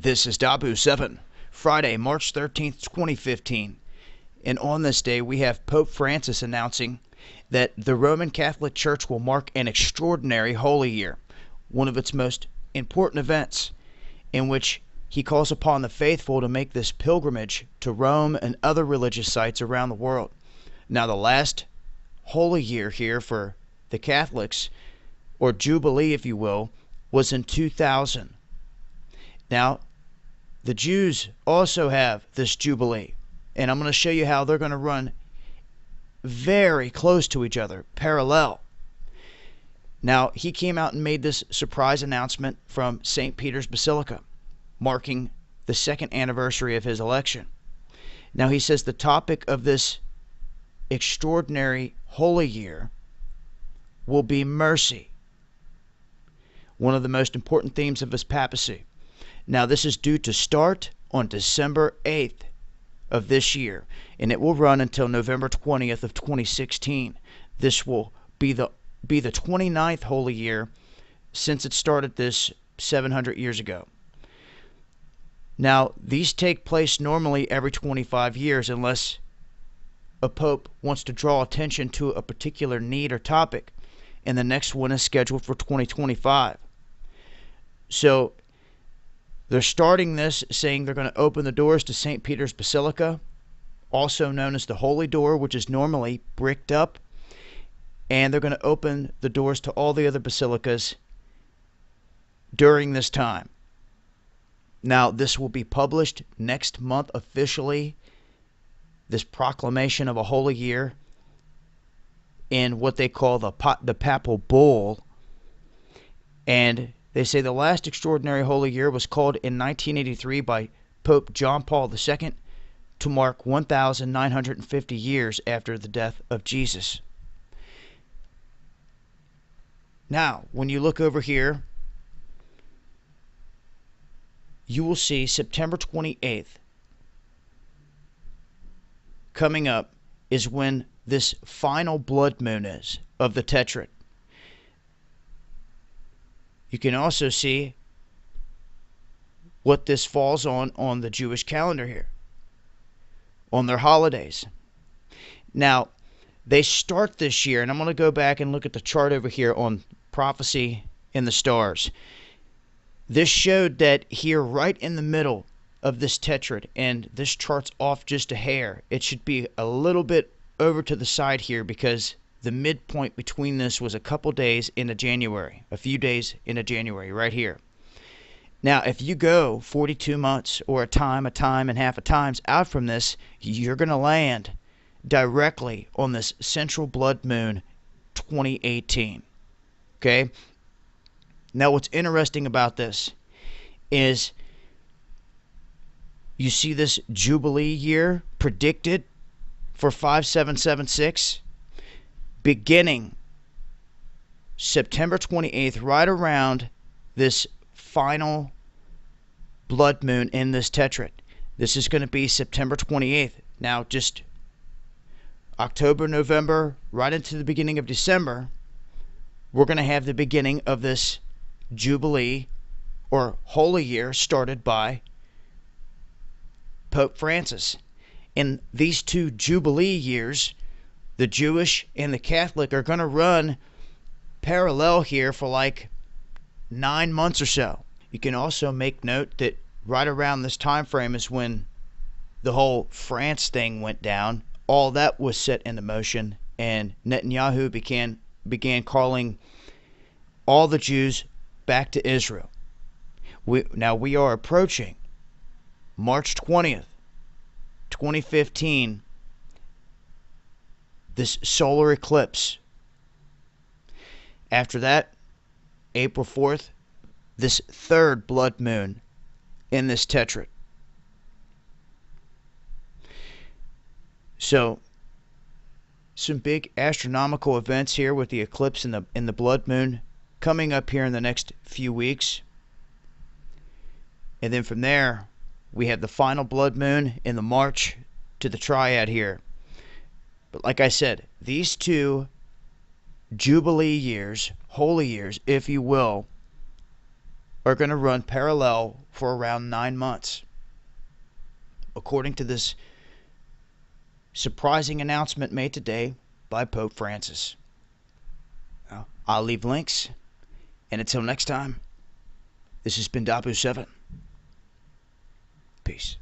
This is Dabu 7, Friday, March 13th, 2015. And on this day, we have Pope Francis announcing that the Roman Catholic Church will mark an extraordinary Holy Year, one of its most important events, in which he calls upon the faithful to make this pilgrimage to Rome and other religious sites around the world. Now, the last Holy Year here for the Catholics, or Jubilee, if you will, was in 2000. Now, the Jews also have this Jubilee, and I'm going to show you how they're going to run very close to each other, parallel. Now, he came out and made this surprise announcement from St. Peter's Basilica, marking the second anniversary of his election. Now, he says the topic of this extraordinary Holy Year will be mercy, one of the most important themes of his papacy. Now, this is due to start on December 8th of this year, and it will run until November 20th of 2016. This will be the 29th Holy Year since it started this 700 years ago. Now, these take place normally every 25 years unless a pope wants to draw attention to a particular need or topic, and the next one is scheduled for 2025. So, they're starting this saying they're going to open the doors to St. Peter's Basilica, also known as the Holy Door, which is normally bricked up. And they're going to open the doors to all the other basilicas during this time. Now, this will be published next month officially, this proclamation of a Holy Year, in what they call the Papal Bull. And they say the last extraordinary Holy Year was called in 1983 by Pope John Paul II to mark 1,950 years after the death of Jesus. Now, when you look over here, you will see September 28th coming up is when this final blood moon is of the Tetrad. You can also see what this falls on the Jewish calendar here, on their holidays. Now, they start this year, and I'm going to go back and look at the chart over here on prophecy in the stars. This showed that here right in the middle of this Tetrad, and this chart's off just a hair. It should be a little bit over to the side here because the midpoint between this was a couple days into January, a few days into January, right here. Now, if you go 42 months or a time, and half a times out from this, you're going to land directly on this central blood moon 2018. Okay? Now, what's interesting about this is you see this Jubilee year predicted for 5776. Beginning September 28th, right around this final blood moon in this Tetrad. This is going to be September 28th. Now, just October, November, right into the beginning of December, we're going to have the beginning of this Jubilee or Holy Year started by Pope Francis. In these two Jubilee years, the Jewish and the Catholic are going to run parallel here for like 9 months or so. You can also make note that right around this time frame is when the whole France thing went down. All that was set into motion, and Netanyahu began calling all the Jews back to Israel. Now we are approaching March 20th, 2015, this solar eclipse. After that, April 4th, this third blood moon in this Tetrad. So, some big astronomical events here with the eclipse and the blood moon coming up here in the next few weeks. And then from there, we have the final blood moon in the March to the triad here. But like I said, these two Jubilee years, holy years, if you will, are going to run parallel for around 9 months, according to this surprising announcement made today by Pope Francis. I'll leave links, and until next time, this has been Dabu7. Peace.